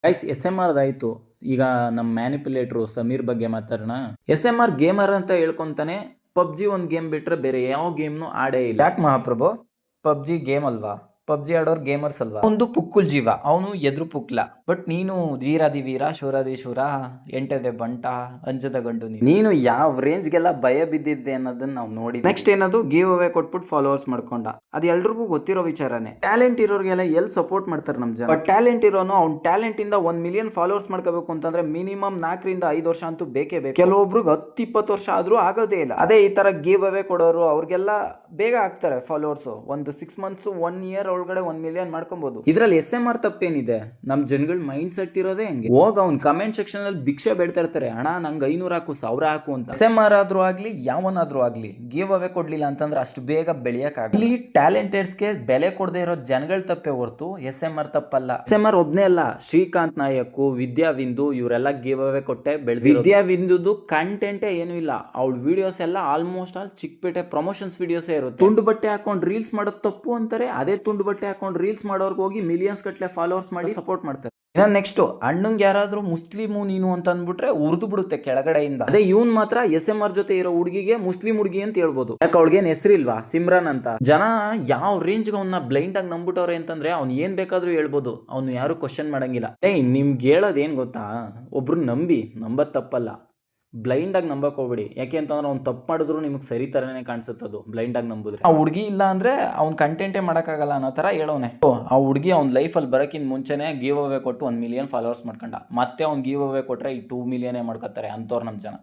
Guys SMR ಆಯ್ತು. ಈಗ ನಮ್ಮ ಮ್ಯಾನಿಪ್ಯುಲೇಟ್ರು ಸಮೀರ್ ಬಗ್ಗೆ ಮಾತಾಡೋಣ. SMR ಗೇಮರ್ ಅಂತ ಹೇಳ್ಕೊಂತಾನೆ, ಪಬ್ಜಿ ಒಂದು ಗೇಮ್ ಬಿಟ್ರೆ ಬೇರೆ ಯಾವ ಗೇಮ್ನು ಆಡೇ ಇಲ್ಲ. ಯಾಕೆ ಮಹಾಪ್ರಭು? ಪಬ್ಜಿ ಗೇಮ್ ಅಲ್ವಾ? ಪಬ್ಜಿ ಆಡೋರು ಗೇಮರ್ಸ್ ಅಲ್ವಾ? ಒಂದು ಪುಕ್ಕುಲ್ ಜೀವ, ಅವನು ಎದುರು ಪುಕ್ಲ. ಬಟ್ ನೀನು ವೀರಾದಿ ವೀರ, ಶೂರಾದಿ ಶೂರ, ಎಂಟದೆ ಬಂಟ, ಅಂಜದ ಗಂಡು. ನೀನು ಯಾವ ರೇಂಜ್ಗೆಲ್ಲ ಭಯ ಬಿದ್ದಿದ್ದೆ ಅನ್ನೋದನ್ನ ನಾವು ನೋಡಿ. ನೆಕ್ಸ್ಟ್ ಏನದು ಗಿವ್ ಅವೇ ಕೊಟ್ಬಿಟ್ಟು ಫಾಲೋವರ್ಸ್ ಮಾಡ್ಕೊಂಡ. ಅದು ಎಲ್ರಿಗೂ ಗೊತ್ತಿರೋ ವಿಚಾರನೇ. ಟ್ಯಾಲೆಂಟ್ ಇರೋರಿಗೆಲ್ಲ ಎಲ್ಲಿ ಸಪೋರ್ಟ್ ಮಾಡ್ತಾರೆ ನಮ್ ಜನ. ಬಟ್ ಟ್ಯಾಲೆಂಟ್ ಇರೋನು ಅವ್ನ ಟ್ಯಾಲೆಂಟ್ ಇಂದ 1 ಮಿಲಿಯನ್ ಫಾಲೋವರ್ಸ್ ಮಾಡ್ಕೋಬೇಕು ಅಂತಂದ್ರೆ ಮಿನಿಮಮ್ 4 ರಿಂದ 5 ವರ್ಷ ಅಂತೂ ಬೇಕೇ ಬೇಕು. ಕೆಲವೊಬ್ರಿಗೆ 10-20 ವರ್ಷ ಆದ್ರೂ ಆಗೋದೇ ಇಲ್ಲ. ಅದೇ ಈ ತರ ಗಿವ್ ಅವೇ ಕೊಡೋರು ಅವ್ರಿಗೆಲ್ಲ ಬೇಗ ಆಗ್ತಾರೆ ಫಾಲೋವರ್ಸ್. ಒಂದು 6 ಮಂತ್ಸ್ 1 ಇಯರ್ ಒಳಗಡೆ 1 ಮಿಲಿಯನ್ ಮಾಡ್ಕೊಬಹುದು. ಇದ್ರಲ್ಲಿ SMR ತಪ್ಪೇನಿದೆ? ನಮ್ ಜನಗಳ ಮೈಂಡ್ ಸೆಟ್ ಇರೋದೇ ಹಂಗೆ. ಹೋಗ ಅವ್ನ್ ಕಮೆಂಟ್ ಸೆಕ್ಷನ್ ಅಲ್ಲಿ ಭಿಕ್ಷೆ ಬೇಡ್ತಾ ಇರ್ತಾರೆ, ಅಣ್ಣ ನಂಗೆ 500 ಹಾಕು, 1000 ಹಾಕು ಅಂತ. SMR ಆದ್ರೂ ಆಗ್ಲಿ ಯಾವನಾದ್ರೂ ಆಗ್ಲಿ ಗಿವ್ ಅವೇ ಕೊಡ್ಲಿಲ್ಲ ಅಂತಂದ್ರೆ ಅಷ್ಟು ಬೇಗ ಬೆಳೆಯಕ್ ಆಗಲ್ಲ. ಇಲ್ಲಿ ಟ್ಯಾಲೆಂಟೆಡ್ಸ್ಗೆ ಬೆಲೆ ಕೊಡದೆ ಇರೋ ಜನಗಳ ತಪ್ಪೇ ಹೊರತು SMR ತಪ್ಪಲ್ಲ. SMR ಒಬ್ನೇ ಅಲ್ಲ, ಶ್ರೀಕಾಂತ್ ನಾಯಕ್, ವಿದ್ಯಾವಿಂದು ಇವರೆಲ್ಲ ಗಿವ್ ಅವೇ ಕೊಟ್ಟೆ ಬೆಳೆದ. ವಿದ್ಯಾವಿಂದು ಕಂಟೆಂಟೇ ಏನು ಇಲ್ಲ. ಅವಳ ವಿಡಿಯೋಸ್ ಎಲ್ಲ ಆಲ್ಮೋಸ್ಟ್ ಆಲ್ ಚಿಕ್ಕಪೇಟೆ ಪ್ರಮೋಷನ್ಸ್ ವಿಡಿಯೋಸೇ ಇರುತ್ತೆ. ತುಂಡು ಬಟ್ಟೆ ಹಾಕೊಂಡು ರೀಲ್ಸ್ ಮಾಡೋದು ತಪ್ಪು ಅಂತಾರೆ. ಅದೇ ತುಂಡು ಬಟ್ಟೆ ಹಾಕೊಂಡು ರೀಲ್ಸ್ ಮಾಡೋರ್ಗೆ ಹೋಗಿ ಮಿಲಿಯನ್ಸ್ ಗಟ್ಟಲೆ ಫಾಲೋವರ್ಸ್ ಮಾಡಿ ಸಪೋರ್ಟ್ ಮಾಡ್ತಾರೆ. ಇನ್ನ ನೆಕ್ಸ್ಟ್ ಅಣ್ಣಂಗೆ ಯಾರಾದ್ರೂ ಮುಸ್ಲಿಮು ನೀನು ಅಂತ ಅಂದ್ಬಿಟ್ರೆ ಉರ್ದು ಬಿಡುತ್ತೆ ಕೆಳಗಡೆಯಿಂದ. ಅದೇ ಇವನ್ ಮಾತ್ರ SMR ಜೊತೆ ಇರೋ ಹುಡುಗಿಗೆ ಮುಸ್ಲಿಂ ಹುಡುಗಿ ಅಂತ ಹೇಳ್ಬೋದು. ಯಾಕೆ ಅವಳಿಗೇನ್ ಹೆಸರಿಲ್ವಾ, ಸಿಮ್ರಾನ್ ಅಂತ. ಜನ ಯಾವ ರೇಂಜ್ಗೆ ಅವನ್ನ ಬ್ಲೈಂಡ್ ಆಗಿ ನಂಬಿಟ್ಟವ್ರೆ ಅಂತಂದ್ರೆ ಅವ್ನು ಏನ್ ಬೇಕಾದ್ರೂ ಹೇಳ್ಬೋದು, ಅವ್ನು ಯಾರು ಕ್ವಶನ್ ಮಾಡಂಗಿಲ್ಲ. ನಿಮ್ಗೆ ಹೇಳೋದ್ ಏನ್ ಗೊತ್ತಾ, ಒಬ್ರು ನಂಬದ್ ತಪ್ಪಲ್ಲ, ಬ್ಲೈಂಡ್ ಆಗಿ ನಂಬಕ್ ಹೋಗ್ಬೇಡಿ. ಯಾಕೆ ಅಂತಂದ್ರೆ ಅವ್ನು ತಪ್ಪು ಮಾಡಿದ್ರು ನಿಮ್ಗೆ ಸರಿ ತರನೇ ಕಾಣಿಸುತ್ತದು ಬ್ಲೈಂಡ್ ಆಗಿ ನಂಬುದ್ರೆ. ಆ ಹುಡುಗಿ ಇಲ್ಲ ಅಂದ್ರೆ ಅವ್ನ್ ಕಂಟೆಂಟೇ ಮಾಡಕ್ಕಾಗಲ್ಲ ಅನ್ನೋ ತರ ಹೇಳೋನೆ. ಆ ಹುಡುಗಿ ಅವ್ನ ಲೈಫಲ್ಲಿ ಬರಕಿನ್ ಮುಂಚೆನೆ ಗಿವ್ ಅವೇ ಕೊಟ್ಟು 1 ಮಿಲಿಯನ್ ಫಾಲೋವರ್ಸ್ ಮಾಡ್ಕೊಂಡ. ಮತ್ತೆ ಅವ್ನ್ ಗಿವ್ ಅವೇ ಕೊಟ್ರೆ ಈ 2 ಮಿಲಿಯನ್ ಮಾಡ್ಕೊತಾರೆ ಅಂತವ್ರು ನಮ್ ಜನ.